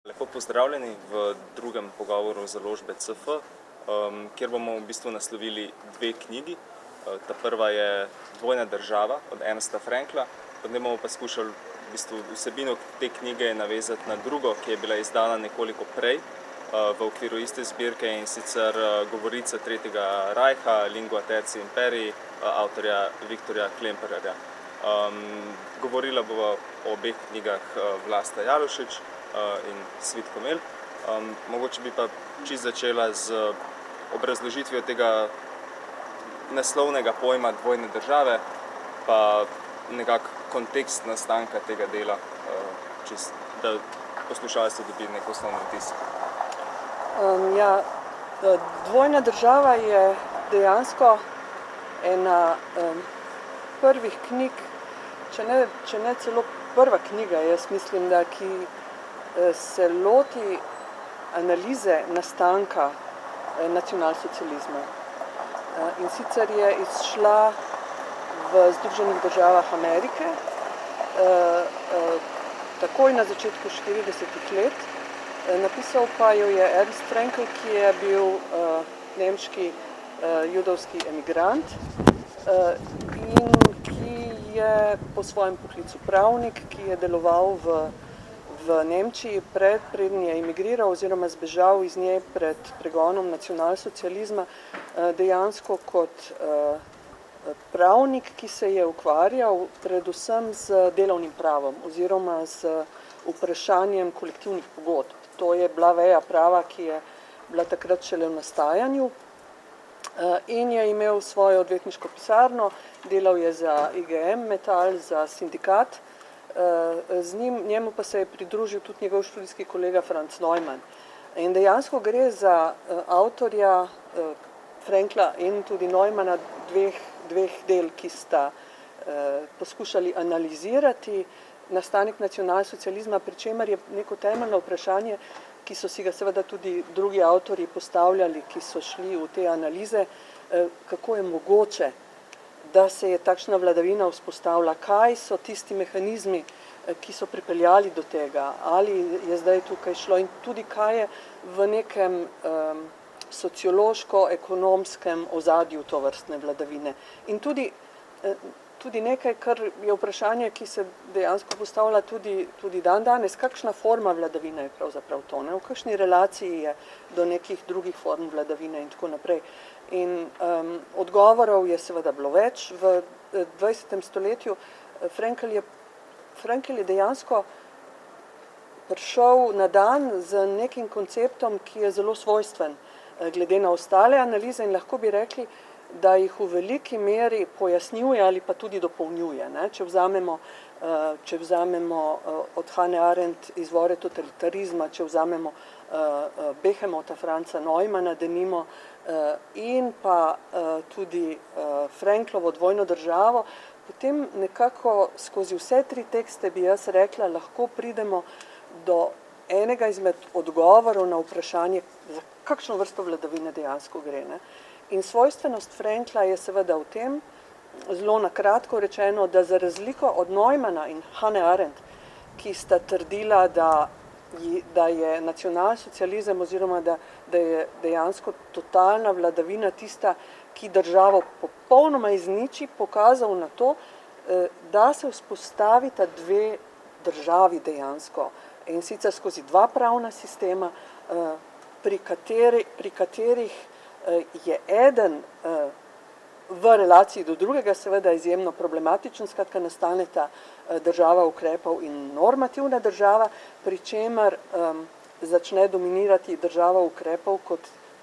Lepo pozdravljeni v drugem pogovoru založbe CF, kjer bomo v bistvu naslovili dve knjigi. Ta prva je Dvojna država od Ernesta Frankla, potem bomo pa skušali v bistvu vsebino te knjige navezati na drugo, ki je bila izdana nekoliko prej v okviru iste zbirke, in sicer Govorice Tretjega rajha, Lingua Tertii Imperii, avtorja Viktorja Klempererja. Govorila bova o obeh knjigah Vlasta Jalušić in Svit Komel. Mogoče bi pa čisto začela z obrazložitvijo tega naslovnega pojma dvojne države, pa nekako kontekst nastanka tega dela, da poslušalstvo dobi nek osnovni vtis. Dvojna država je dejansko ena prvih knjig, če ne celo prva knjiga, jaz mislim, da ki se loti analize nastanka nacionalsocializma. In sicer je izšla v Združenih državah Amerike, takoj na začetku 40. let. Napisal pa jo je Ernst Frankl, ki je bil nemški judovski emigrant in ki je po svojem poklicu pravnik, ki je deloval v Nemčiji preden je emigriral oziroma zbežal iz nje pred pregonom nacionalsocializma, dejansko kot pravnik, ki se je ukvarjal predvsem z delovnim pravom oziroma z vprašanjem kolektivnih pogodb. To je bila veja prava, ki je bila takrat šele v nastajanju, in je imel svojo odvetniško pisarno, delal je za IGM Metall, za sindikat. Njemu pa se je pridružil tudi njegov študijski kolega Franz Neumann. In dejansko gre za avtorja Frankla in tudi Neumanna dveh del, ki sta poskušali analizirati nastanek nacionalsocializma, pri čemer je neko temeljno vprašanje, ki so si ga seveda tudi drugi avtorji postavljali, ki so šli v te analize, kako je mogoče, da se je takšna vladavina vzpostavila, kaj so tisti mehanizmi, ki so pripeljali do tega, ali je zdaj tukaj šlo, in tudi kaj je v nekem sociološko-ekonomskem ozadju tovrstne vladavine. In tudi nekaj, kar je vprašanje, ki se dejansko postavlja tudi danes, kakšna forma vladavine je pravzaprav to, v kakšni relaciji je do nekih drugih form vladavine in tako naprej. In odgovorov je seveda bilo več. V 20. stoletju Frankl je dejansko prišel na dan z nekim konceptom, ki je zelo svojstven glede na ostale analize, in lahko bi rekli, da jih v veliki meri pojasnjuje ali pa tudi dopolnjuje. Če vzamemo od Hannah Arendt Izvore totalitarizma, če vzamemo Behemota Franza Neumanna denimo, in pa tudi Franklovo Dvojno državo, potem nekako skozi vse tri tekste, bi jaz rekla, lahko pridemo do enega izmed odgovorov na vprašanje, za kakšno vrsto vladavine dejansko gre. In svojstvenost Frankla je seveda v tem, zelo na kratko rečeno, da za razliko od Neumanna in Hannah Arendt, ki sta trdila, da je nacionalsocializem oziroma da je dejansko totalna vladavina tista, ki državo popolnoma izniči, pokazal na to, da se vzpostavita dve državi dejansko. In sicer skozi dva pravna sistema, pri katerih je eden v relaciji do drugega seveda izjemno problematičen, skratka nastaneta država ukrepov in normativna država, pri čemer začne dominirati država ukrepov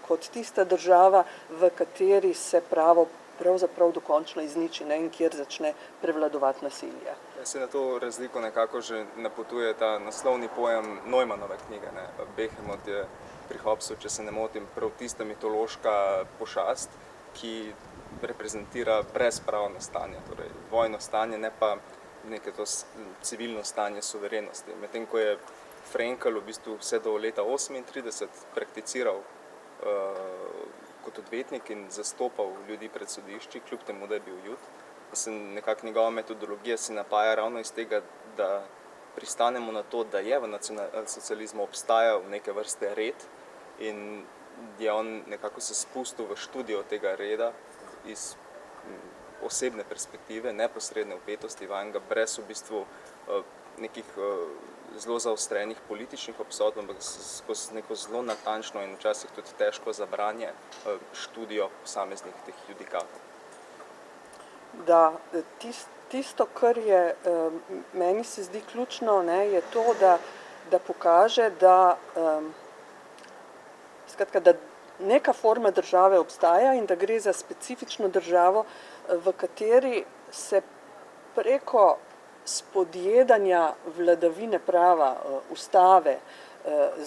kot tista država, v kateri se pravo pravzaprav dokončno izniči, in kjer začne prevladovati nasilje. Se na to razliko nekako že napotuje ta naslovni pojem Neumannove knjige. Behemot je pri Hobbesu, če se ne motim, prav tista mitološka pošast, ki reprezentira brezpravno stanje, torej vojno stanje, ne pa neke to civilno stanje suverenosti. Medtem ko je Frankl v bistvu vse do leta 1938 prakticiral kot odvetnik in zastopal ljudi pred sodišči, kljub temu, da je bil Jud. Nekako njegova metodologija se napaja ravno iz tega, da pristanemo na to, da je v nacionalsocializmu obstajal neke vrste red in je on nekako se spustil v študijo tega reda iz osebne perspektive, neposredne vpetosti vanjega, brez v bistvu nekih zelo zaostrenih političnih obsodb, ampak skozi neko zelo natančno in včasih tudi težko zabranje študijo posameznih teh judikatov. Da, tisto, kar je meni se zdi ključno, ne, je to, da pokaže, da neka forma države obstaja in da gre za specifično državo, v kateri se preko spodjedanja vladavine prava, ustave,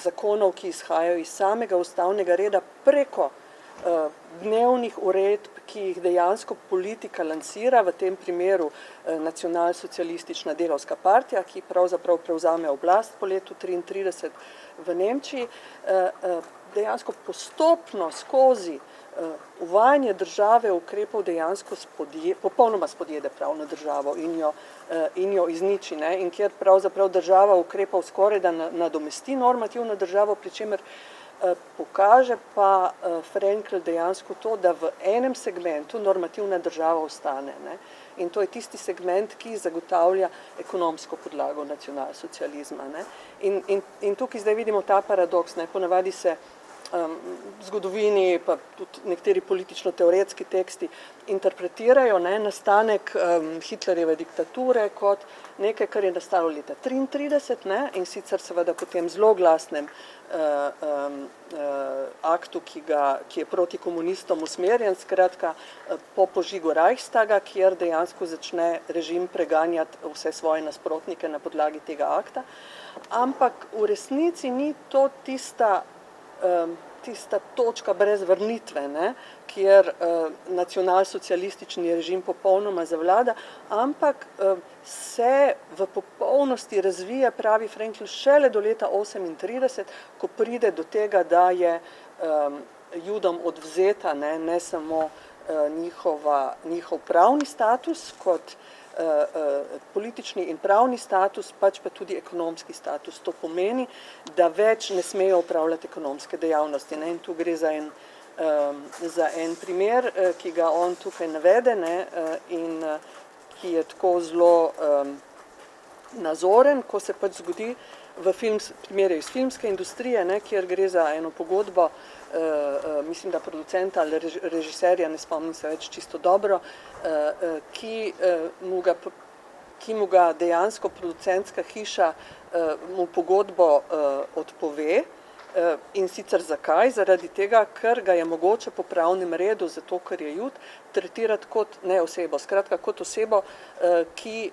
zakonov, ki izhajajo iz samega ustavnega reda, preko dnevnih uredb, ki jih dejansko politika lansira, v tem primeru nacionalsocialistična delavska partija, ki pravzaprav prevzame oblast po letu 1933 v Nemčiji, dejansko postopno skozi uvajanje države ukrepov dejansko popolnoma spodjede pravno državo in jo izniči, ne? In kjer pravzaprav država ukrepov skoraj da nadomesti normativno državo, pri čemer pokaže pa Frankl dejansko to, da v enem segmentu normativna država ostane, ne? In to je tisti segment, ki zagotavlja ekonomsko podlago nacionalsocializma, ne? In tukaj zdaj vidimo ta paradoks, ne? Ponavadi se zgodovini, pa tudi nekateri politično-teoretski teksti interpretirajo, ne, nastanek Hitlerjeve diktature kot nekaj, kar je nastalo leta 1933, ne, in sicer seveda po tem zloglasnem aktu, ki je proti komunistom usmerjen, skratka po požigu Reichstaga, kjer dejansko začne režim preganjati vse svoje nasprotnike na podlagi tega akta. Ampak v resnici ni to tista točka brez vrnitve, ne, kjer nacionalsocialistični režim popolnoma zavlada, ampak se v popolnosti razvija, pravi Frankl, šele do leta 1938, ko pride do tega, da je Judom odvzeta ne samo njihov pravni status kot politični in pravni status, pač pa tudi ekonomski status. To pomeni, da več ne smejo upravljati ekonomske dejavnosti, ne? In tu gre za en primer, ki ga on tukaj navede, ne? In ki je tako zelo nazoren, ko se pač zgodi v primeru iz filmske industrije, ne? Kjer gre za eno pogodbo, mislim, da producenta ali režiserja, ne spomnim se več čisto dobro, ki mu ga dejansko producentska hiša mu pogodbo odpove. In sicer zakaj? Zaradi tega, ker ga je mogoče po pravnem redu, zato ker je Jud, tretirati kot ne osebo, skratka kot osebo, ki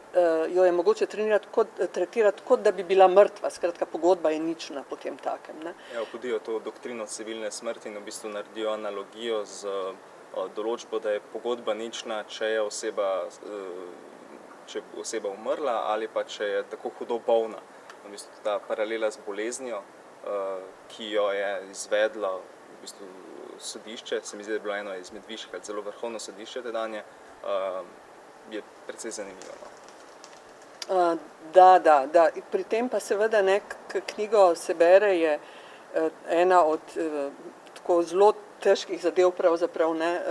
jo je mogoče tretirati kot da bi bila mrtva, skratka pogodba je nična po tem takem. Ne? Ja, podijo to doktrino civilne smrti in v bistvu naredijo analogijo z določbo, da je pogodba nična, če je oseba umrla ali pa če je tako hudo bolna. V bistvu ta paralela z boleznijo, ki jo je izvedlo v bistvu sodišče, se mi zdi, da je bilo eno izmed višjih ali celo vrhovno sodišče tedanje, je precej zanimivo. Da. Pri tem pa seveda knjigo se bere, je ena od tako zelo težkih zadev pravzaprav, ne.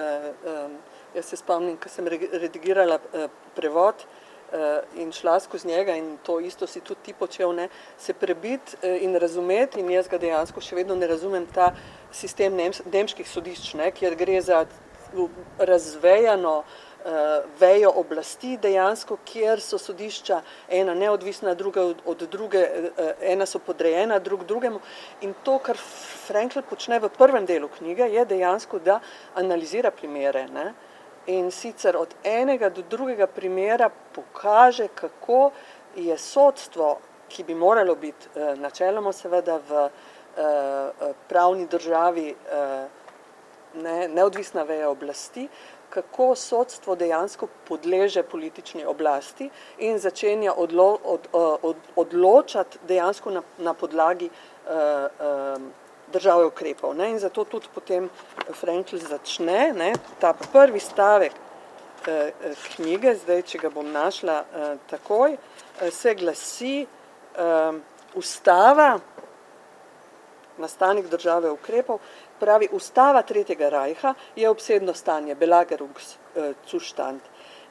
Jaz se spomnim, ko sem redigirala prevod in šla skozi njega in to isto si tudi ti počel, ne, se prebiti in razumeti, in jaz ga dejansko še vedno ne razumem, ta sistem nemških sodišč, ne, kjer gre za razvejano vejo oblasti dejansko, kjer so sodišča ena neodvisna, druga od druge, ena so podrejena drug drugemu, in to, kar Frankl počne v prvem delu knjige, je dejansko, da analizira primere, ne. In sicer od enega do drugega primera pokaže, kako je sodstvo, ki bi moralo biti načeloma seveda v pravni državi neodvisna veja oblasti, kako sodstvo dejansko podleže politični oblasti in začenja odločati dejansko na podlagi države ukrepov. Ne? In zato tudi potem Frankl začne, ne, ta prvi stavek knjige, zdaj, če ga bom našla takoj, se glasi, ustava, nastanek države ukrepov, pravi, ustava Tretjega rajha je obsedno stanje, Belagerungszustand.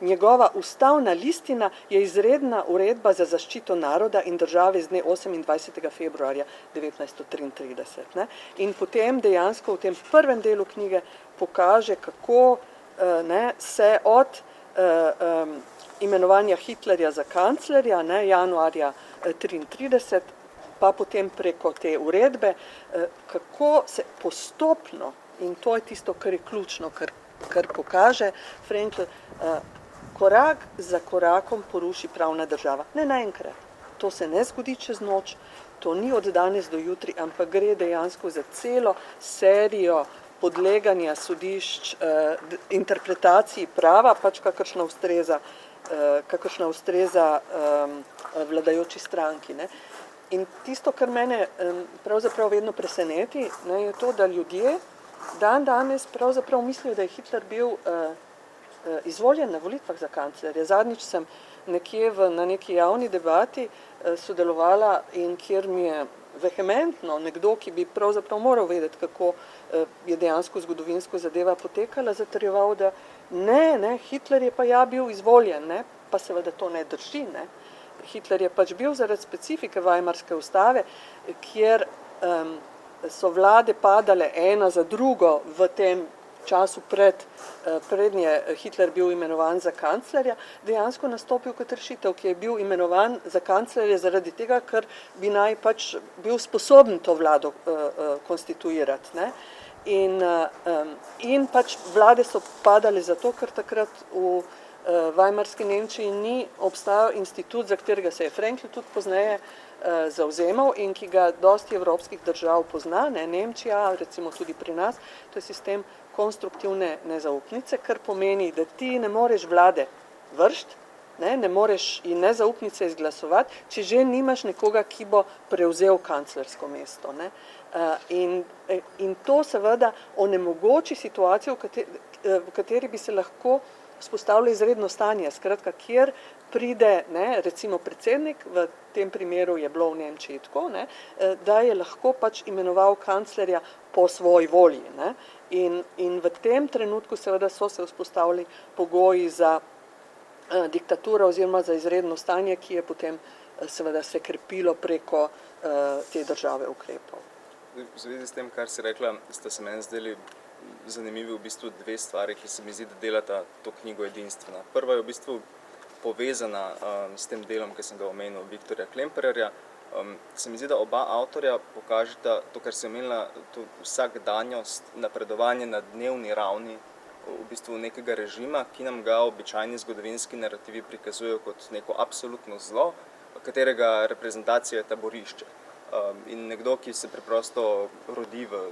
Njegova ustavna listina je izredna uredba za zaščito naroda in države z dne 28. februarja 1933. Ne? In potem dejansko v tem prvem delu knjige pokaže, kako se od imenovanja Hitlerja za kanclerja, januarja 1933, pa potem preko te uredbe, kako se postopno, in to je tisto, kar je ključno, kar pokaže Frankl, korak za korakom poruši pravna država. Ne naenkrat. To se ne zgodi čez noč, to ni od danes do jutri, ampak gre dejansko za celo serijo podleganja sodišč, interpretaciji prava, pač kakršna ustreza vladajoči stranki. Ne. In tisto, kar mene pravzaprav vedno preseneti, je to, da ljudje danes pravzaprav mislijo, da je Hitler bil izvoljen na volitvah za kanclerja. Zadnjič sem nekje na neki javni debati sodelovala in kjer mi je vehementno nekdo, ki bi pravzaprav moral vedeti, kako je dejansko zgodovinsko zadeva potekala, zatrjeval, da ne, Hitler je pa bil izvoljen, ne, pa seveda to ne drži, ne. Hitler je pač bil zaradi specifike Weimarske ustave, kjer so vlade padale ena za drugo v tem času prednje Hitler bil imenovan za kanclerja, dejansko nastopil kot rešitev, ki je bil imenovan za kanclerja zaradi tega, ker bi naj pač bil sposoben to vlado konstituirati. Ne? In pač vlade so padale zato, ker takrat v Weimarski Nemčiji ni obstajal institut, za katerega se je Frankl tudi pozneje zavzemal in ki ga dosti evropskih držav pozna, ne, Nemčija, recimo tudi pri nas, to je sistem konstruktivne nezaupnice, kar pomeni, da ti ne moreš vlade vršiti, ne moreš in nezaupnice izglasovati, če že nimaš nekoga, ki bo prevzel kanclersko mesto. Ne. In to seveda onemogoči situacijo, v kateri bi se lahko vzpostavlja izredno stanje, skratka, kjer pride, recimo predsednik, v tem primeru je bilo v Nemčiji tako, da je lahko pač imenoval kanclerja po svoji volji. Ne. In v tem trenutku seveda so se vzpostavili pogoji za diktaturo oziroma za izredno stanje, ki je potem seveda se krepilo preko te države ukrepov. V zvezi s tem, kar si rekla, sta se meni zdeli zanimivi v bistvu dve stvari, ki se mi zdi, da delata to knjigo edinstvena. Prva je v bistvu povezana s tem delom, ki sem ga omenil, Viktorja Klempererja. Se mi zdi, da oba avtorja pokažeta to, kar si omenila, to vsakdanjost, napredovanje na dnevni ravni v bistvu nekega režima, ki nam ga običajni zgodovinski narativi prikazujejo kot neko absolutno zlo, katerega reprezentacija je taborišče. In nekdo, ki se preprosto rodi v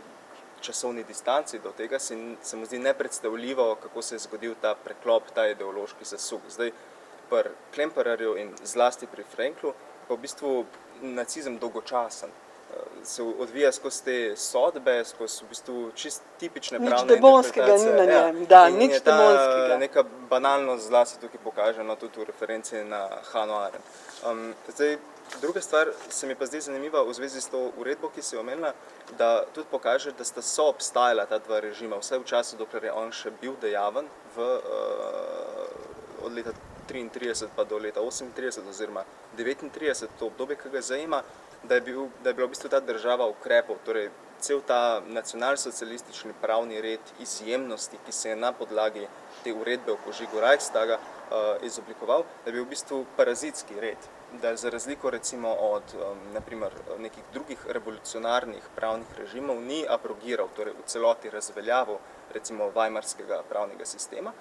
časovni distanci do tega, se mu zdi nepredstavljivo, kako se je zgodil ta preklop, ta ideološki zasuk. Zdaj, pri Klempererju in zlasti pri Franklu, pa v bistvu nacizem dolgočasen. Se odvija skozi te sodbe, skozi v bistvu čist tipične pravne interpretacije. Nič demonskega ni na njem, da, nič demonskega. Neka banalnost zlasti tukaj pokaže, tudi v referenci na Hannah Arendt. Zdaj, druga stvar se mi pa zdi zanimiva v zvezi s to uredbo, ki si omenila, da tudi pokaže, da sta soobstajala ta dva režima, vsaj v času, dokler je on še bil dejaven od leta 1933 pa do leta 1938 oziroma 1939, to obdobje, ki ga zajema, da je bila v bistvu ta država ukrepov, torej cel ta nacionalsocialistični pravni red izjemnosti, ki se je na podlagi te uredbe o požigu Reichstaga izoblikoval, da je bil v bistvu parazitski red, da za razliko recimo od naprimer nekih drugih revolucionarnih pravnih režimov ni abrogiral, torej v celoti razveljavil recimo Weimarskega pravnega sistema,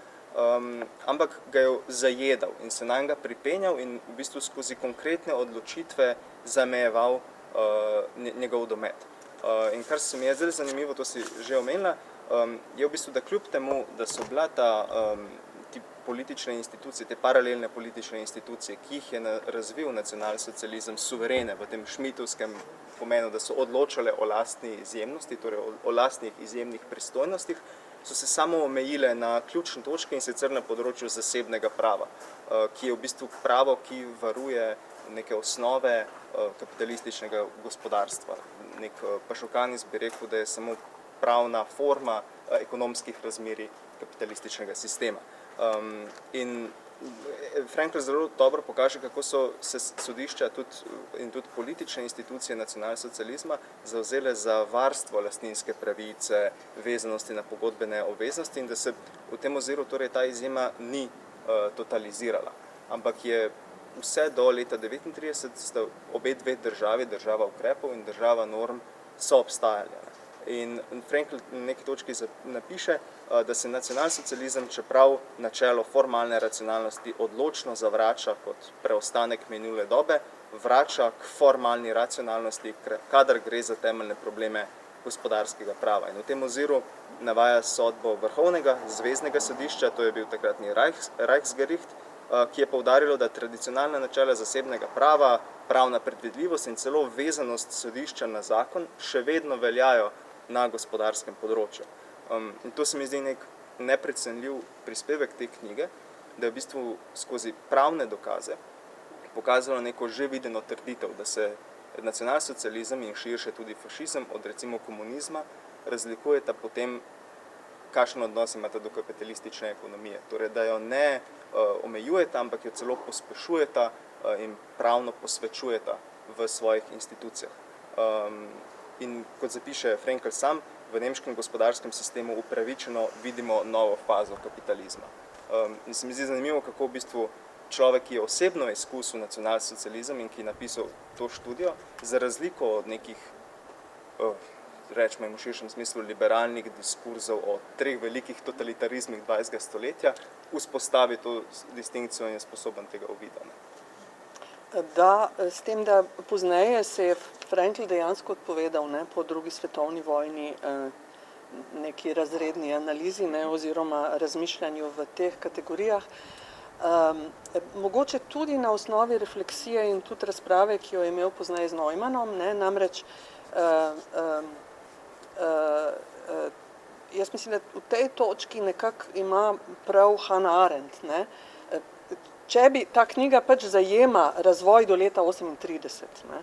ampak ga je zajedal in se nanj ga pripenjal in v bistvu skozi konkretne odločitve zamejeval njegov domet. In kar se mi je zelo zanimivo, to si že omenila, je v bistvu, da kljub temu, da so bila ti politične institucije, te paralelne politične institucije, ki jih je razvil nacionalsocializem, suverene v tem šmitovskem pomenu, da so odločale o lastni izjemnosti, torej o lastnih izjemnih pristojnostih, so se samo omejile na ključne točke in sicer na področju zasebnega prava, ki je v bistvu pravo, ki varuje neke osnove kapitalističnega gospodarstva. Nek Pašokanis bi rekel, da je samo pravna forma ekonomskih razmerij kapitalističnega sistema. In Frankl zelo dobro pokaže, kako so se sodišča in tudi politične institucije nacionalsocializma zavzele za varstvo lastninske pravice, vezanosti na pogodbene obveznosti in da se v tem oziru torej ta izjema ni totalizirala. Ampak je vse do leta 1939 sta obe dve državi, država ukrepov in država norm, so obstajali. In Frankl na neki točki napiše, da se nacionalsocializem, čeprav načelo formalne racionalnosti odločno zavrača kot preostanek minule dobe, vrača k formalni racionalnosti, kadar gre za temeljne probleme gospodarskega prava. In v tem oziru navaja sodbo Vrhovnega zveznega sodišča, to je bil takratni Reichsgericht, ki je poudarilo, da tradicionalna načela zasebnega prava, pravna predvidljivost in celo vezanost sodišča na zakon še vedno veljajo na gospodarskem področju. In to se mi zdi nek neprecenljiv prispevek te knjige, da je v bistvu skozi pravne dokaze pokazalo neko že videno trditev, da se nacionalsocializem in širše tudi fašizem od recimo komunizma razlikujeta potem, kakšen odnos imata do kapitalistične ekonomije. Torej, da jo ne omejujeta, ampak jo celo pospešujeta in pravno posvečujeta v svojih institucijah. In kot zapiše Frankl sam, v nemškem gospodarskem sistemu upravičeno vidimo novo fazo kapitalizma. In se mi zdi zanimivo, kako v bistvu človek, ki je osebno izkusil nacionalsocializem in ki je napisal to študijo, za razliko od nekih, rečemo v širšem smislu, liberalnih diskurzov o treh velikih totalitarizmih 20. stoletja, vzpostavi to distinkcijo in je sposoben tega uvideti. Da, s tem, da pozneje se je Frankl dejansko odpovedal po drugi svetovni vojni neki razredni analizi oziroma razmišljanju v teh kategorijah. Mogoče tudi na osnovi refleksije in tudi razprave, ki jo je imel pozneje z Neumannom, namreč jaz mislim, da v tej točki nekako ima prav Hannah Arendt. Če bi ta knjiga pač zajema razvoj do leta 1938.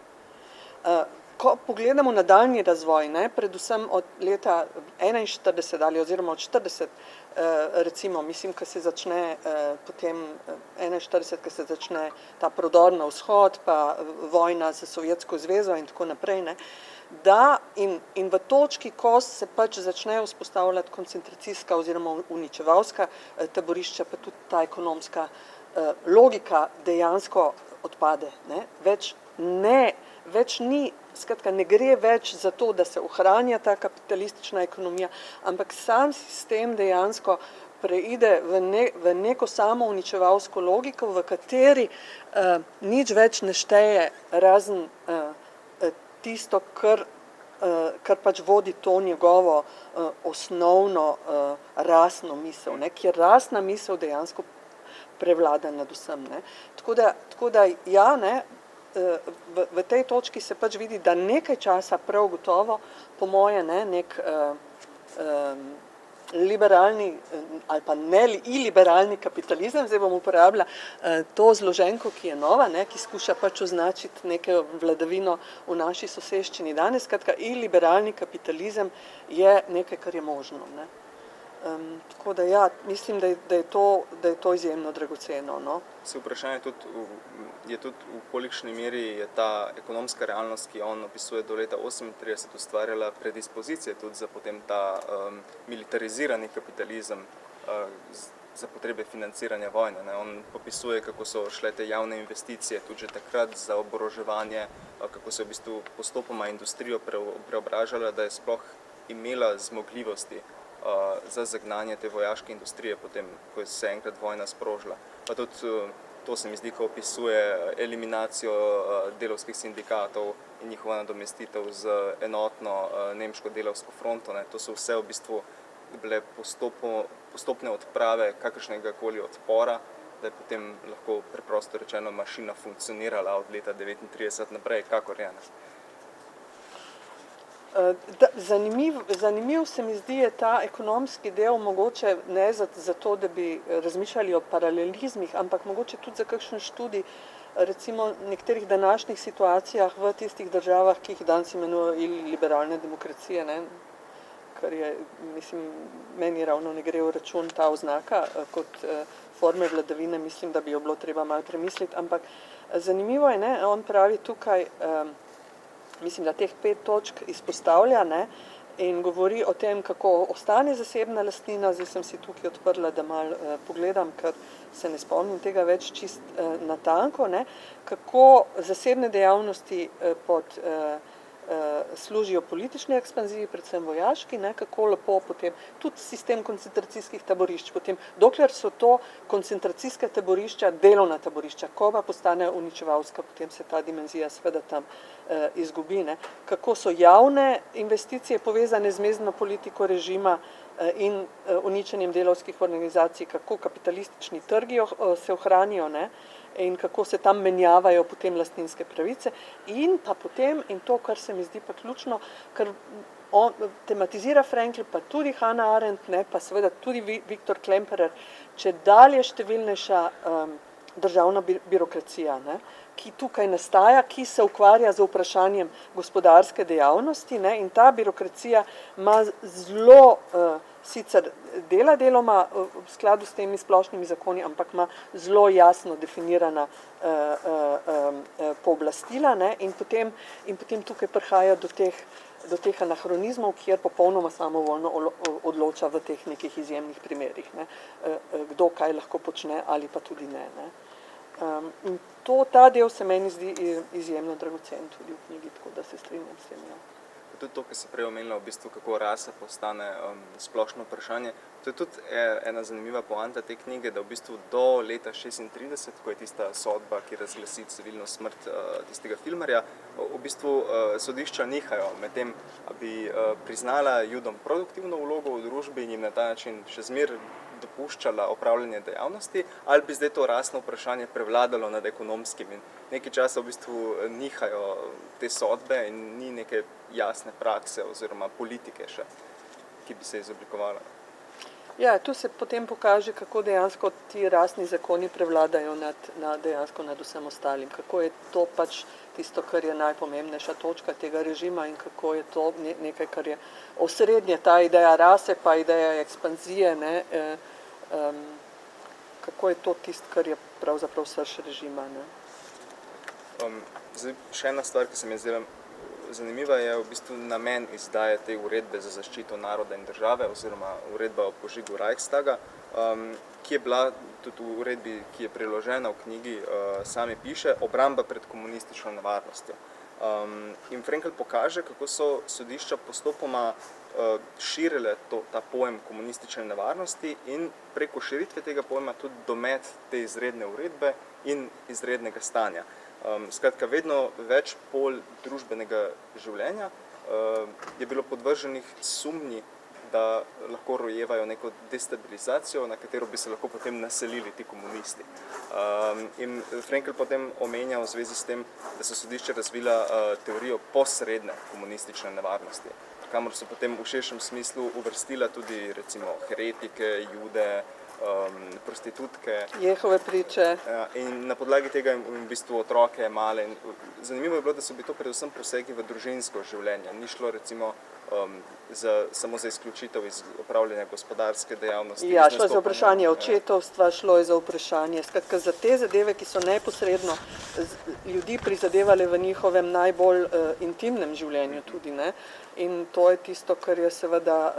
Ko pogledamo nadaljnji razvoj, predvsem od leta 1941 ali oziroma od 40, recimo, mislim, ko se začne potem 1941, ko se začne ta prodor na vzhod, pa vojna za Sovjetsko zvezo in tako naprej, da in v točki, ko se pač začne vzpostavljati koncentracijska oziroma uničevalska taborišča, pa tudi ta ekonomska logika dejansko odpade. Več ni, skratka, ne gre več za to, da se ohranja ta kapitalistična ekonomija, ampak sam sistem dejansko preide v neko samo uničevalsko logiko, v kateri nič več ne šteje razen tisto, kar pač vodi to njegovo osnovno rasno misel, kjer rasna misel dejansko prevlada nad vsem. Tako da ja, v tej točki se pač vidi, da nekaj časa prav gotovo, po moje, nek liberalni ali pa ne iliberalni kapitalizem, zdaj bom uporabila to zloženko, ki je nova, ki skuša pač označiti neko vladavino v naši soseščini danes. Skratka, iliberalni kapitalizem je nekaj, kar je možno. Tako da ja, mislim, da je to izjemno dragoceno. Se vprašanje je tudi v kolikšni meri je ta ekonomska realnost, ki on opisuje do leta 1938, ustvarjala predispozicije tudi za potem ta militarizirani kapitalizem za potrebe financiranja vojne. On popisuje, kako so šle te javne investicije tudi že takrat za oboroževanje, kako se v bistvu postopoma industrijo preobražala, da je sploh imela zmogljivosti za zagnanje te vojaške industrije, potem, ko je se enkrat vojna sprožila. Pa tudi to se mi zdi, ko opisuje eliminacijo delavskih sindikatov in njihova nadomestitev z enotno nemško delavsko fronto. To so vse v bistvu bile postopne odprave kakršnega koli odpora, da je potem lahko preprosto rečeno mašina funkcionirala od leta 1939 naprej, kakor je. Zanimiv se mi zdi je ta ekonomski del, mogoče ne zato, da bi razmišljali o paralelizmih, ampak mogoče tudi za kakšen študij recimo nekaterih današnjih situacijah v tistih državah, ki jih danes imenujejo liberalne demokracije, ne, kar je, mislim, meni ravno ne gre v račun ta oznaka kot forme vladavine, mislim, da bi jo bilo treba malo premisliti, ampak zanimivo je, ne, on pravi tukaj, mislim, da teh 5 točk izpostavlja, ne, in govori o tem, kako ostane zasebna lastnina. Zdaj sem si tukaj odprla, da malo pogledam, ker se ne spomnim tega več čist natanko, ne, kako zasebne dejavnosti služijo politični ekspanziji, predvsem vojaški, ne, kako lepo potem tudi sistem koncentracijskih taborišč, potem dokler so to koncentracijska taborišča, delovna taborišča, ko pa postane uničevalska, potem se ta dimenzija seveda tam izgubi, ne, kako so javne investicije povezane z mezdno politiko režima in uničenjem delavskih organizacij, kako kapitalistični trgi se ohranijo, ne, in kako se tam menjavajo potem lastninske pravice in pa potem, in to, kar se mi zdi pa ključno, ker on tematizira Frankl, pa tudi Hannah Arendt, ne, pa seveda tudi Viktor Klemperer, če dalje številnejša državna birokracija, ne, ki tukaj nastaja, ki se ukvarja z vprašanjem gospodarske dejavnosti, ne, in ta birokracija ima zelo sicer dela deloma v skladu s temi splošnimi zakoni, ampak ima zelo jasno definirana pooblastila, ne, in potem tukaj prihaja do teh anahronizmov, kjer popolnoma samovoljno odloča v teh nekih izjemnih primerih, ne, kdo kaj lahko počne ali pa tudi ne, ne. In ta del se meni zdi izjemno dragocen tudi v knjigi, tako da se strinjam s tem. Ja. Tudi to, kar se prej omenila, v bistvu, kako rasa postane splošno vprašanje. To je tudi ena zanimiva poanta te knjige, da v bistvu do leta 1936, ko je tista sodba, ki razglasi civilno smrt tistega filmarja, v bistvu sodišča nihajo med tem, da bi priznala Judom produktivno vlogo v družbi in jim na ta način še zmeraj dopuščala opravljanje dejavnosti, ali bi zdaj to rasno vprašanje prevladalo nad ekonomskim. In nekaj časa v bistvu nihajo te sodbe in ni neke jasne prakse oziroma politike še, ki bi se izoblikovala. Ja, tu se potem pokaže, kako dejansko ti rasni zakoni prevladajo dejansko nad vsem ostalim, kako je to pač tisto, kar je najpomembnejša točka tega režima in kako je to nekaj, kar je osrednje, ta ideja rase pa ideja ekspanzije, ne, kako je to tisto, kar je pravzaprav srž režima. Ne. Zdaj, še ena stvar, ki se mi zdela zanimiva, je v bistvu namen izdaje te uredbe za zaščito naroda in države oziroma uredba o požigu Reichstaga, ki je bila tudi v uredbi, ki je priložena v knjigi, sami piše, obramba pred komunistično nevarnostjo. In Frankl pokaže, kako so sodišča postopoma širile ta pojem komunistične nevarnosti in preko širitve tega pojma tudi domet te izredne uredbe in izrednega stanja. Skratka, vedno več pol družbenega življenja je bilo podvrženih sumnji, da lahko rojevajo neko destabilizacijo, na katero bi se lahko potem naselili ti komunisti. In Frankl potem omenja v zvezi s tem, da so sodišča razvila teorijo posredne komunistične nevarnosti, kamor so potem v širšem smislu uvrstila tudi recimo heretike, jude, prostitutke. Jehove priče. In na podlagi tega v bistvu otroke male. Zanimivo je bilo, da so bili to predvsem posegi v družinsko življenje. Ni šlo recimo samo za izključitev iz opravljanja gospodarske dejavnosti. Ja, šlo je za vprašanje očetovstva, šlo je za vprašanje, skratka za te zadeve, ki so neposredno ljudi prizadevale v njihovem najbolj intimnem življenju tudi, ne. In to je tisto, kar je seveda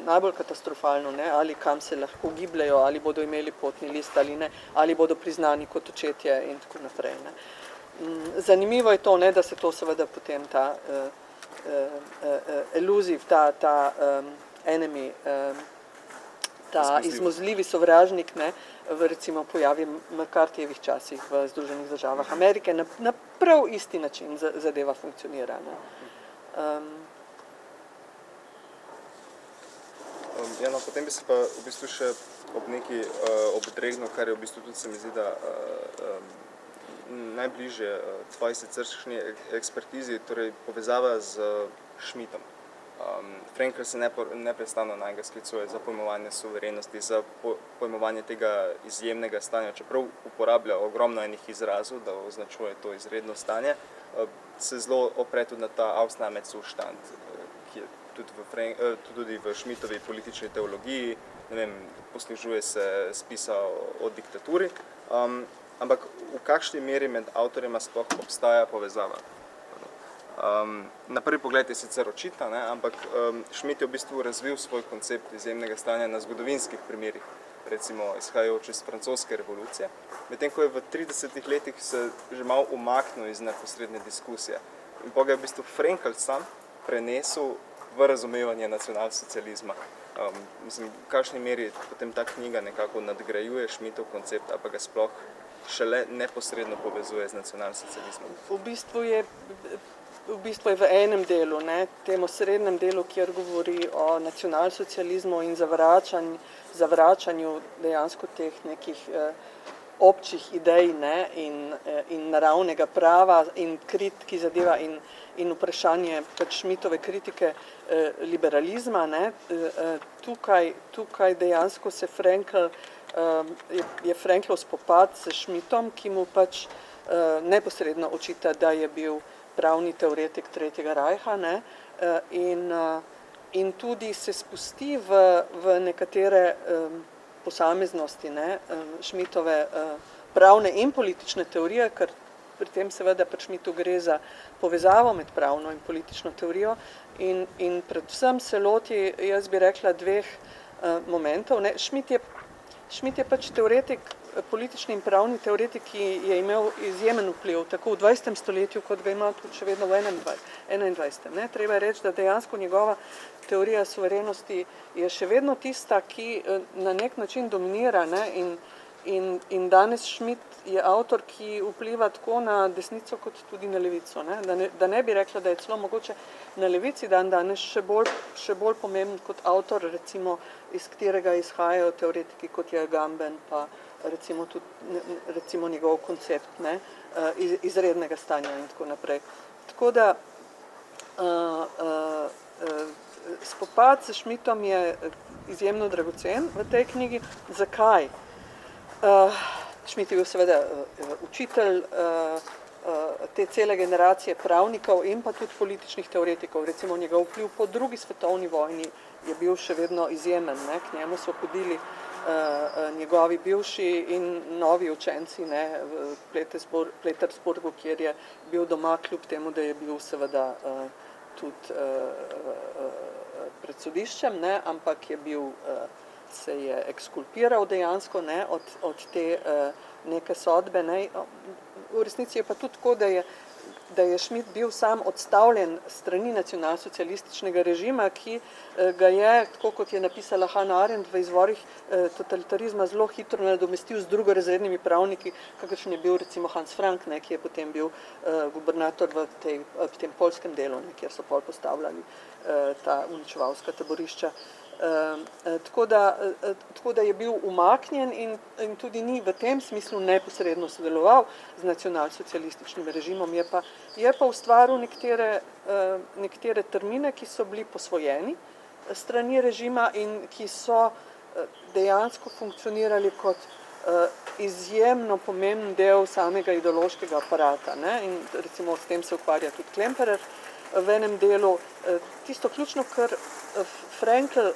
najbolj katastrofalno, ne, ali kam se lahko gibljajo, ali bodo imeli potni list ali ne, ali bodo priznani kot očetje in tako naprej, ne. Zanimivo je to, ne, da se to seveda potem ta eluziv, ta enemy, ta izmuzljivi sovražnik, ne, v recimo pojavi McCarthyjevih časih v Združenih državah Amerike, na prav isti način zadeva funkcionira, ne. Ja, no, potem bi se pa v bistvu še obdregnil, kar je v bistvu tudi se mi zdi, da najbližje tvoji siceršnji ekspertizi, torej povezava z Schmidtom. Frankl se neprestano na njega sklicuje za pojmovanje suverenosti, za pojmovanje tega izjemnega stanja, čeprav uporablja ogromno enih izrazov, da označuje to izredno stanje, se zelo opre tudi na ta Ausnahmezustand, ki je tudi v Schmidtovi politični teologiji, ne vem, poslužuje se spisa o diktaturi, ampak v kakšni meri med avtorjema sploh obstaja povezava? Na prvi pogled je sicer očitna, ampak Schmidt je v bistvu razvil svoj koncept izjemnega stanja na zgodovinskih primerih, recimo izhajajoč iz francoske revolucije, medtem ko je v 30 letih se že malo umaknil iz neposredne diskusije. In pa ga je v bistvu Frankl sam prenesel v razumevanje nacionalsocializma. Mislim, v kakšni meri potem ta knjiga nekako nadgrajuje Schmidtov koncept, ali pa ga sploh šele neposredno povezuje z nacionalsocializmom? V bistvu je v enem delu, tem osrednjem delu, kjer govori o nacionalsocializmu in zavračanju dejansko teh nekih občih idej in naravnega prava in ki zadeva in vprašanje Schmittove kritike liberalizma. Tukaj dejansko se je Franklov spopad s Schmidtom, ki mu neposredno očita, da je bil pravni teoretik Tretjega rajha, in tudi se spusti v nekatere posameznosti Schmittove pravne in politične teorije, ker pri tem seveda pri Schmidtu gre za povezavo med pravno in politično teorijo in predvsem se loti, jaz bi rekla, dveh momentov. Schmidt je teoretik, politični in pravni teoretik, ki je imel izjemen vpliv tako v 20. stoletju, kot ga ima tudi še vedno v 21. Treba je reči, da dejansko njegova teorija suverenosti je še vedno tista, ki na nek način dominira, in danes Schmidt je avtor, ki vpliva tako na desnico kot tudi na levico. Da ne bi rekla, da je celo mogoče na levici danes še bolj pomemben kot avtor, recimo, iz katerega izhajajo teoretiki, kot je Agamben, pa recimo njegov koncept izrednega stanja in tako naprej. Tako da spopad s Schmidtom je izjemno dragocen v tej knjigi. Zakaj? Schmidt je bil seveda učitelj te cele generacije pravnikov in pa tudi političnih teoretikov. Recimo njegov vpliv po drugi svetovni vojni je bil še vedno izjemen. K njemu so hodili njegovi bivši in novi učenci v Petersburgu, kjer je bil doma, kljub temu, da je bil seveda tudi pred sodiščem, ampak je bil, se je ekskulpiral dejansko od te neke sodbe. V resnici je pa tudi tako, da je Schmidt bil sam odstavljen strani nacionalsocialističnega režima, ki ga je, tako kot je napisala Hannah Arendt v izvorih totalitarizma, zelo hitro nadomestil z drugorazrednimi pravniki, kakršen je bil recimo Hans Frank, ki je potem bil gubernator v tem poljskem delu, kjer so pol postavljali ta uničevalska taborišča. Tako da je bil umaknjen in tudi ni v tem smislu neposredno sodeloval z nacionalsocialističnim režimom, je pa ustvaril nekatere termine, ki so bili posvojeni strani režima in ki so dejansko funkcionirali kot izjemno pomemben del samega ideološkega aparata. In recimo s tem se ukvarja tudi Klemperer v enem delu. Tisto ključno, kar Frankl,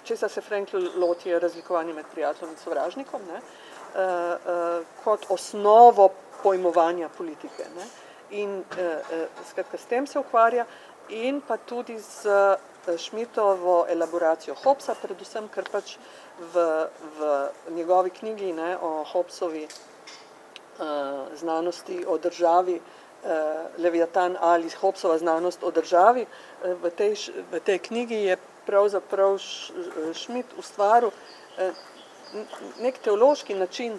česar se Frankl loti, je razlikovanje med prijateljem in sovražnikom, kot osnovo pojmovanja politike. In skratka, s tem se ukvarja in pa tudi z Schmidtovo elaboracijo Hobbesa, predvsem, ker v njegovi knjigi o Hobbesovi znanosti o državi, Leviatan ali Hobbesova znanost o državi, v tej knjigi je pravzaprav Schmidt ustvaril nek teološki način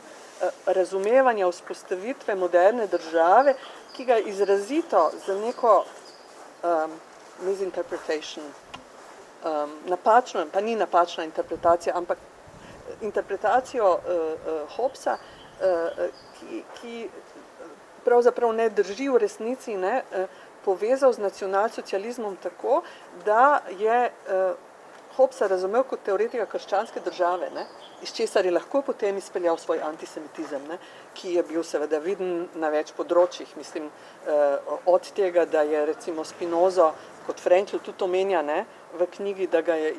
razumevanja vzpostavitve moderne države, ki ga izrazito za neko misinterpretation, napačno, pa ni napačna interpretacija, ampak interpretacijo Hobbesa, ki pravzaprav ne drži v resnici, povezal z nacionalsocializmom tako, da je Hobbesa razumel kot teoretika krščanske države, ne, iz česar je lahko potem izpeljal svoj antisemitizem, ne, ki je bil seveda viden na več področjih, mislim, od tega, da je recimo Spinozo, kot Frankl tudi omenja, ne, v knjigi, da ga je,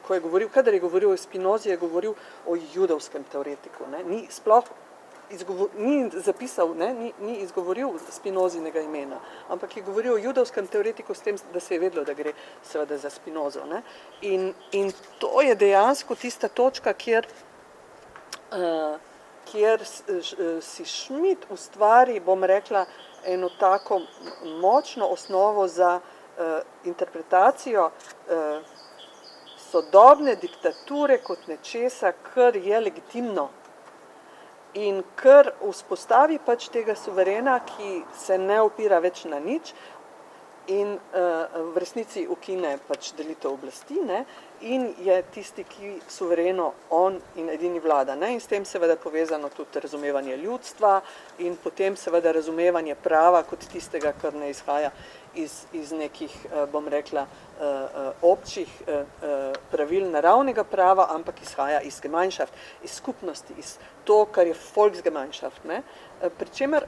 ko je govoril, kadar je govoril o Spinozi, je govoril o judovskem teoretiku, ne, ni sploh ni zapisal, ne, ni izgovoril Spinozinega imena, ampak je govoril o judovskem teoretiku s tem, da se je vedelo, da gre seveda za Spinozo. Ne. In to je dejansko tista točka, kjer si Schmitt ustvari, bom rekla, eno tako močno osnovo za interpretacijo sodobne diktature kot nečesa, kar je legitimno. In ker vzpostavi pač tega suverena, ki se ne opira več na nič in v resnici ukine pač delitev oblasti, ne, in je tisti, ki suvereno on in edini vlada. Ne, in s tem seveda povezano tudi razumevanje ljudstva in potem seveda razumevanje prava kot tistega, kar ne izhaja iz nekih, bom rekla, občih pravil naravnega prava, ampak izhaja iz Gemeinschaft, iz skupnosti, iz to, kar je Volksgemeinschaft. Ne. Pričemer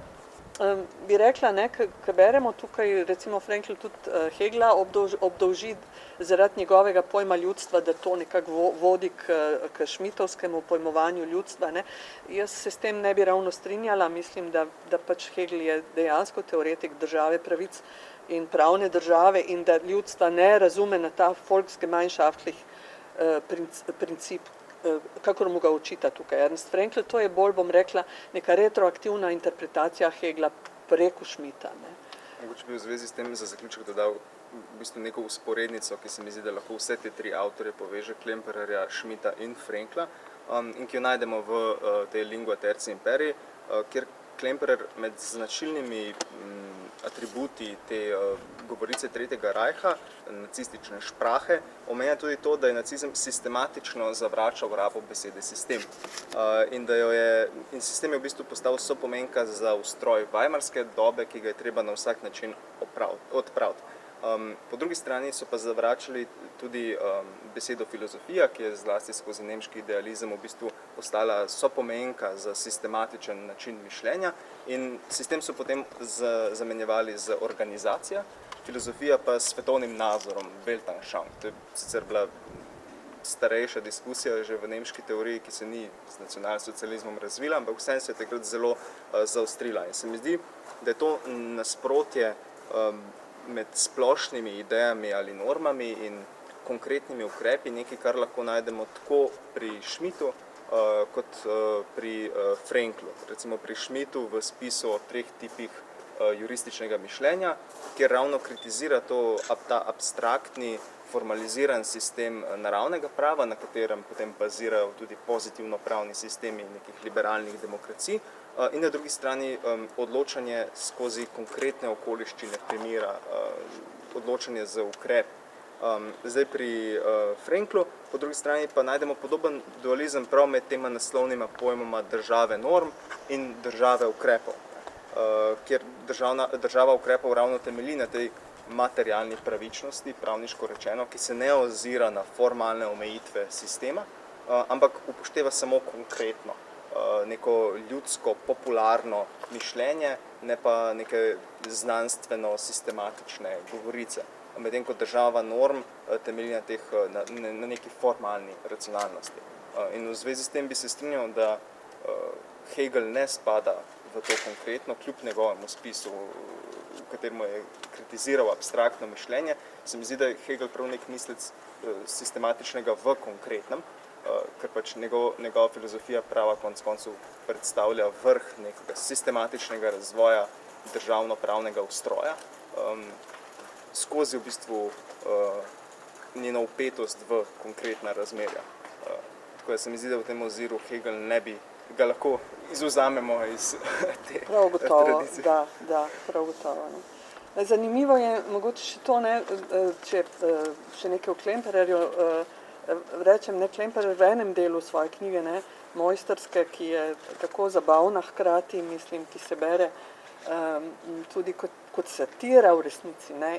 bi rekla, ne, ko beremo tukaj, recimo Frankl tudi Hegla obdolži zaradi njegovega pojma ljudstva, da to nekako vodi k šmitovskemu pojmovanju ljudstva. Ne. Jaz se s tem ne bi ravno strinjala, mislim, da pač Hegel je dejansko teoretik države pravic in pravne države in da ljudstva ne razume na ta volksgemeinschaftlich princip, kakor mu ga očita tukaj Ernst Frankl. To je bolj, bom rekla, neka retroaktivna interpretacija Hegla preko Schmidta. Ne. Mogoče bi v zvezi s tem za zaključek dodal v bistvu neko usporednico, ki se mi zdi, da lahko vse te tri avtorje poveže, Klempererja, Schmidta in Frankla, in ki jo najdemo v tej Lingua Tertii Imperii, kjer Klemperer med značilnimi atributi te govorice Tretjega rajha, nacistične šprahe, omenja tudi to, da je nacizem sistematično zavračal rabo besede sistem. In sistem je v bistvu postal sopomenka za ustroj Weimarske dobe, ki ga je treba na vsak način odpraviti. Po drugi strani so pa zavračali tudi besedo filozofija, ki je zlasti skozi nemški idealizem v bistvu postala sopomenka za sistematičen način mišljenja in sistem so potem zamenjevali z organizacijo, filozofija pa s svetovnim nazorom, Weltanschauung. To je sicer bila starejša diskusija že v nemški teoriji, ki se ni z nacionalsocializmom razvila, ampak vseeno se je takrat zelo zaostrila. In se mi zdi, da je to nasprotje med splošnimi idejami ali normami in konkretnimi ukrepi nekaj, kar lahko najdemo tako pri Schmidtu kot pri Franklu. Recimo pri Schmidtu v spisu o 3 tipih jurističnega mišljenja, kjer ravno kritizira ta abstraktni, formaliziran sistem naravnega prava, na katerem potem bazirajo tudi pozitivno pravni sistemi nekih liberalnih demokracij, in na drugi strani odločanje skozi konkretne okoliščine primera, odločanje za ukrep. Zdaj pri Franklu, po drugi strani pa najdemo podoben dualizem prav med tema naslovnima pojmoma države norm in države ukrepov, kjer država ukrepov ravno temelji na tej materialni pravičnosti, pravniško rečeno, ki se ne ozira na formalne omejitve sistema, ampak upošteva samo konkretno, neko ljudsko, popularno mišljenje, ne pa neke znanstveno-sistematične govorice. Medtem ko država norm temelji na neki formalni racionalnosti. In v zvezi s tem bi se strinjal, da Hegel ne spada v to konkretno, kljub njegovemu spisu, v katerem je kritiziral abstraktno mišljenje, se mi zdi, da je Hegel prav nek mislec sistematičnega v konkretnem, ker pač njegova filozofija prava konec koncev predstavlja vrh nekega sistematičnega razvoja državno-pravnega ustroja, skozi v bistvu njeno vpetost v konkretna razmerja. Tako da se mi zdi, da v tem oziru Hegel ne bi ga lahko izvzamemo iz te tradicije. Da, prav gotovo. Ne. Zanimivo je mogoče še to, ne, če še nekaj o Klempererju rečem, ne, Klemperer v enem delu svoje knjige, ne, mojstrske, ki je tako zabavna hkrati, mislim, ki se bere tudi kot kot satira v resnici, ne,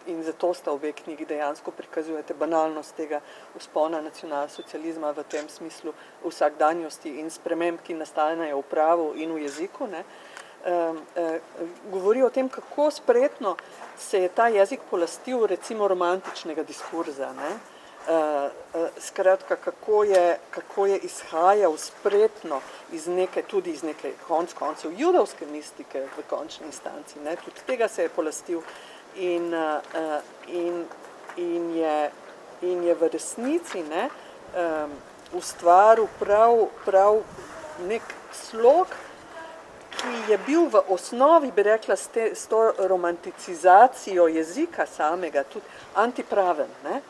in zato sta obe knjigi dejansko prikazujete banalnost tega vzpona nacionalsocializma v tem smislu vsakdanjosti in sprememb, ki nastanejo v pravu in v jeziku, ne. Govori o tem, kako spretno se je ta jezik polastil recimo romantičnega diskurza, ne. Skratka, kako je izhajal spretno tudi iz neke koncev judovske mistike v končni instanci, ne. Tudi tega se je polastil in je v resnici, ne, ustvaril prav nek slog, ki je bil v osnovi, bi rekla, s to romanticizacijo jezika samega, tudi antipraven, ne.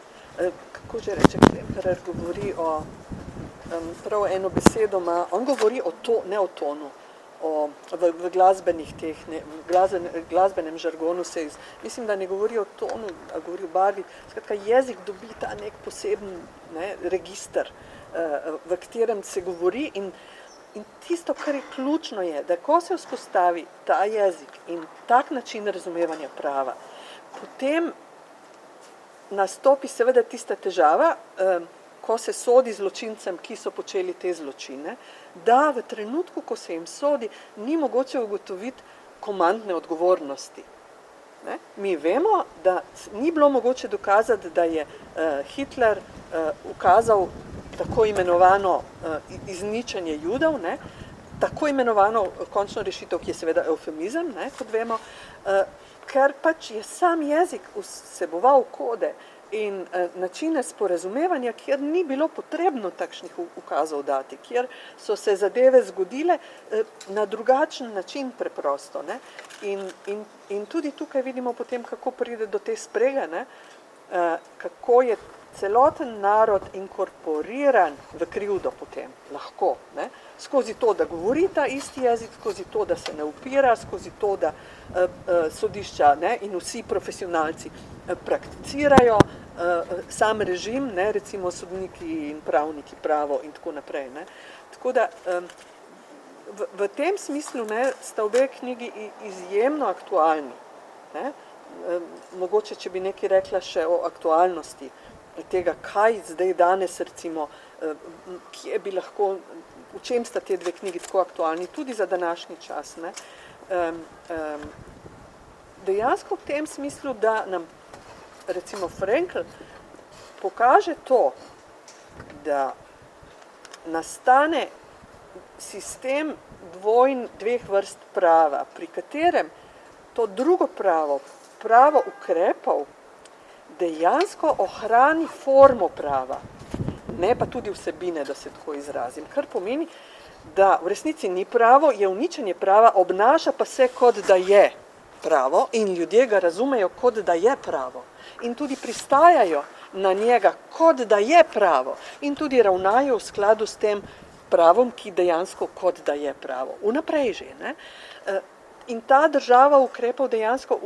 Kako že reče Klemperer, govori o, prav eno besedo ima, on govori ne o tonu, v glasbenih teh, glasbenem žargonu mislim, da ne govori o tonu, a govori o barvi. Skratka, jezik dobi ta nek poseben, ne, register, v katerem se govori in tisto, kar je ključno je, da ko se vzpostavi ta jezik in tak način razumevanja prava, potem nastopi seveda tista težava, ko se sodi zločincem, ki so počeli te zločine, da v trenutku, ko se jim sodi, ni mogoče ugotoviti komandne odgovornosti. Ne? Mi vemo, da ni bilo mogoče dokazati, da je Hitler ukazal tako imenovano izničenje Judov, ne? Tako imenovano končno rešitev, ki je seveda eufemizem, ne? Kot vemo, ker pač je sam jezik vseboval kode in načine sporazumevanja, kjer ni bilo potrebno takšnih ukazov dati, kjer so se zadeve zgodile na drugačen način preprosto. Ne? In tudi tukaj vidimo potem, kako pride do te sprege, ne? Kako je celoten narod inkorporiran v krivdo potem, lahko, ne? Skozi to, da govori ta isti jezik, skozi to, da se ne upira, skozi to, da sodišča, ne, in vsi profesionalci prakticirajo sam režim, ne, recimo sodniki in pravniki, pravo in tako naprej. Ne. Tako da v tem smislu, ne, sta obe knjigi izjemno aktualni. Ne. Mogoče, če bi nekaj rekla še o aktualnosti tega, kaj zdaj danes recimo, kje bi lahko, v čem sta te dve knjigi tako aktualni, tudi za današnji čas. Ne? Dejansko v tem smislu, da nam recimo Frankl pokaže to, da nastane sistem dveh vrst prava, pri katerem to drugo pravo, pravo ukrepov, dejansko ohrani formo prava, ne pa tudi vsebine, da se tako izrazim. Kar pomeni, da v resnici ni pravo, je uničenje prava, obnaša pa se, kot da je pravo in ljudje ga razumejo, kot da je pravo. In tudi pristajajo na njega, kot da je pravo. In tudi ravnajo v skladu s tem pravom, ki dejansko kot da je pravo. Vnaprej že. Ne? In ta država ukrepov dejansko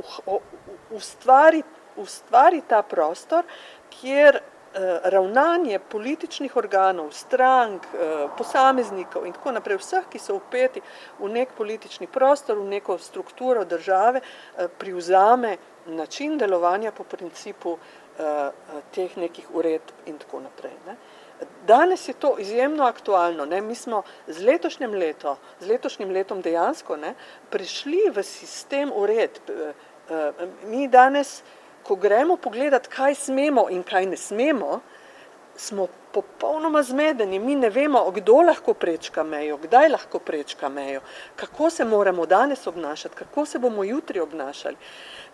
ustvari ta prostor, kjer ravnanje političnih organov, strank, posameznikov in tako naprej, vseh, ki so vpeti v nek politični prostor, v neko strukturo države, privzame način delovanja po principu teh nekih uredb in tako naprej. Ne. Danes je to izjemno aktualno. Ne. Mi smo z letošnjim letom dejansko, ne, prišli v sistem uredb. Mi danes, ko gremo pogledati, kaj smemo in kaj ne smemo, smo popolnoma zmedeni. Mi ne vemo, kdo lahko prečka mejo, kdaj lahko prečka mejo, kako se moramo danes obnašati, kako se bomo jutri obnašali.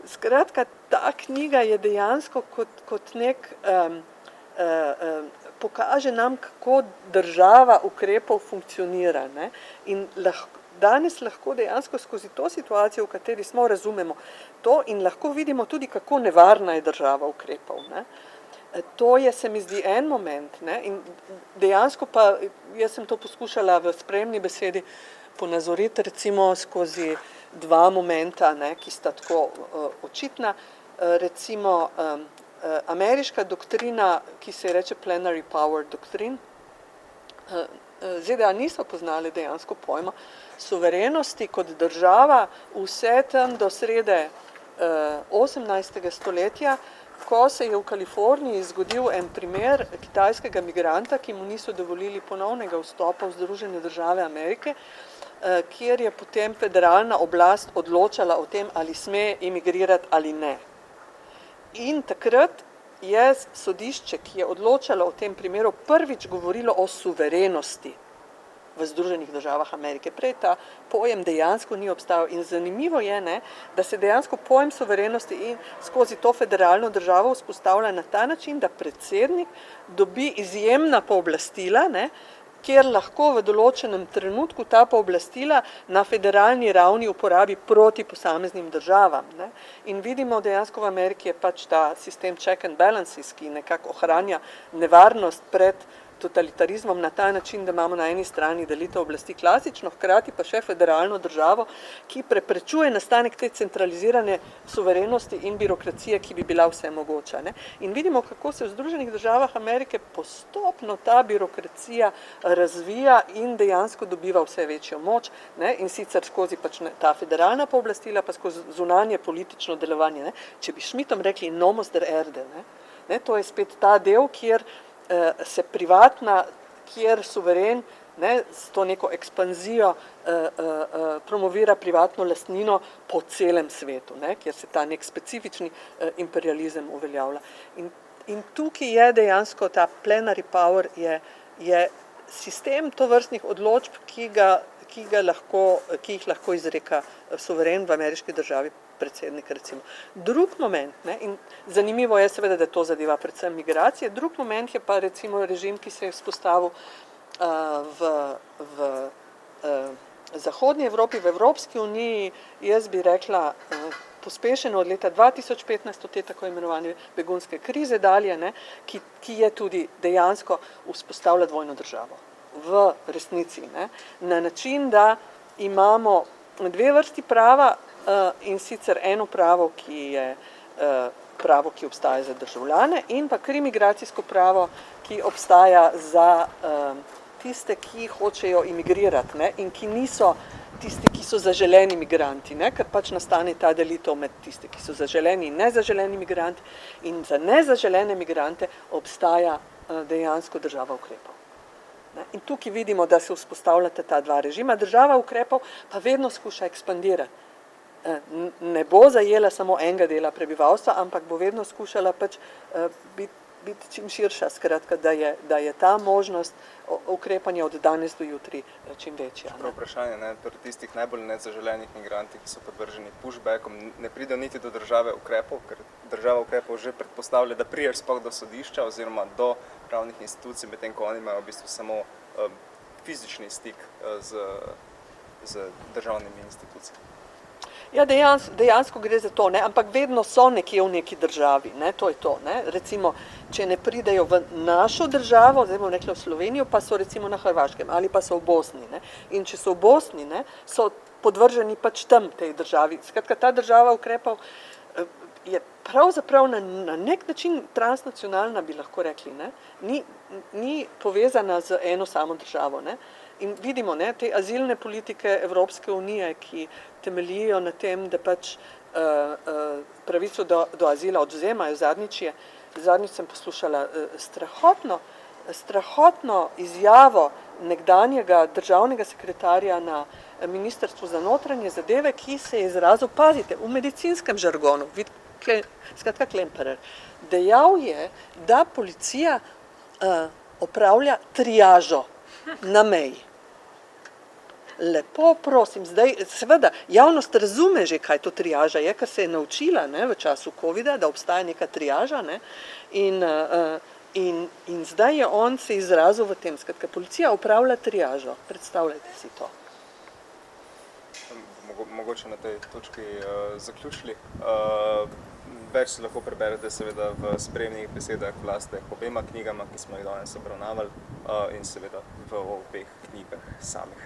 Skratka, ta knjiga je dejansko kot nek, pokaže nam, kako država ukrepov funkcionira. Ne? In danes lahko dejansko skozi to situacijo, v kateri smo, razumemo to in lahko vidimo tudi, kako nevarna je država ukrepov. Ne? To je, se mi zdi, en moment. Ne? In dejansko pa, jaz sem to poskušala v spremni besedi ponazoriti recimo skozi dva momenta, ne, ki sta tako očitna. Recimo ameriška doktrina, ki se reče plenary power doctrine, ZDA niso poznali dejansko pojma suverenosti kot država vse tam do srede 18. stoletja, ko se je v Kaliforniji zgodil en primer kitajskega migranta, ki mu niso dovolili ponovnega vstopa v Združene države Amerike, kjer je potem federalna oblast odločala o tem, ali sme imigrirati ali ne. In takrat je sodišče, ki je odločalo o tem primeru, prvič govorilo o suverenosti v Združenih državah Amerike. Prej ta pojem dejansko ni obstajal in zanimivo je, ne, da se dejansko pojem suverenosti in skozi to federalno državo vzpostavlja na ta način, da predsednik dobi izjemna pooblastila, ne, kjer lahko v določenem trenutku ta pooblastila na federalni ravni uporabi proti posameznim državam. Ne. In vidimo dejansko v Ameriki je pač ta sistem check and balances, ki nekako ohranja nevarnost pred totalitarizmom na ta način, da imamo na eni strani delitev oblasti klasično, hkrati pa še federalno državo, ki preprečuje nastanek te centralizirane suverenosti in birokracije, ki bi bila vse mogoča. Ne? In vidimo, kako se v Združenih državah Amerike postopno ta birokracija razvija in dejansko dobiva vse večjo moč, ne? In sicer skozi pač ta federalna pooblastila, pa skozi zunanje politično delovanje. Ne? Če bi Schmidtom rekli nomos der Erde, ne? To je spet ta del, kjer se privatna, kjer suveren, ne, s to neko ekspanzijo promovira privatno lastnino po celem svetu, ne, kjer se ta nek specifični imperializem uveljavlja. In tukaj je dejansko ta plenary power je sistem tovrstnih odločb, ki jih lahko izreka suveren v ameriški državi, predsednik recimo. Drug moment, ne, in zanimivo je seveda, da to zadeva predvsem migracije, drug moment je pa recimo režim, ki se je vzpostavil v Zahodnji Evropi, v Evropski uniji, jaz bi rekla pospešeno od leta 2015 od te tako imenovane begunske krize dalje, ne, ki je tudi dejansko vzpostavila dvojno državo v resnici, ne, na način, da imamo dve vrsti prava, in sicer eno pravo, ki je pravo, ki obstaja za državljane, in pa migracijsko pravo, ki obstaja za tiste, ki hočejo imigrirati, ne, in ki niso tisti, ki so zaželeni migranti, ne, ker pač nastane ta delitev med tisti, ki so zaželeni in nezaželeni migranti, in za nezaželene migrante obstaja dejansko država ukrepov. In tukaj vidimo, da se vzpostavljata ta dva režima. Država ukrepov pa vedno skuša ekspandirati. Ne bo zajela samo enega dela prebivalstva, ampak bo vedno skušala pač biti čim širša, skratka, da je ta možnost ukrepanja od danes do jutri čim večja. Prav vprašanje, ne, torej tistih najbolj nezaželenih migrantih, ki so podvrženi pushbackom, ne pride niti do države ukrepov, ker država ukrepov že predpostavlja, da priješ sploh do sodišča oziroma do pravnih institucij, medtem ko oni imajo v bistvu samo fizični stik z državnimi institucijami. Ja, dejansko gre za to, ne? Ampak vedno so nekje v neki državi, ne? To je to. Ne? Recimo, če ne pridejo v našo državo, zdaj bomo rekli v Slovenijo, pa so recimo na Hrvaškem ali pa so v Bosni. Ne? In če so v Bosni, ne, so podvrženi pač tam tej državi. Skratka, ta država ukrepov je pravzaprav na nek način transnacionalna, bi lahko rekli. Ne? Ni povezana z eno samo državo. Ne? In vidimo, ne, te azilne politike Evropske unije, ki temeljijo na tem, da pač pravico do azila odvzemajo. Zadnjič sem poslušala strahotno izjavo nekdanjega državnega sekretarja na Ministrstvu za notranje zadeve, ki se je izrazil, pazite, v medicinskem žargonu, skratka Klemperer, dejal je, da policija opravlja triažo na meji. Lepo prosim, zdaj, seveda, javnost razume že, kaj to triaža je, ker se je naučila, ne, v času covida, da obstaja neka triaža, ne, in zdaj je on se izrazil v tem, skratka, policija opravlja triažo, predstavljajte si to. Mogoče na tej točki zaključili. Več se lahko preberete seveda v spremnih besedah Vlaste obema knjigama, ki smo jih danes obravnavali, in seveda v obeh knjigah samih.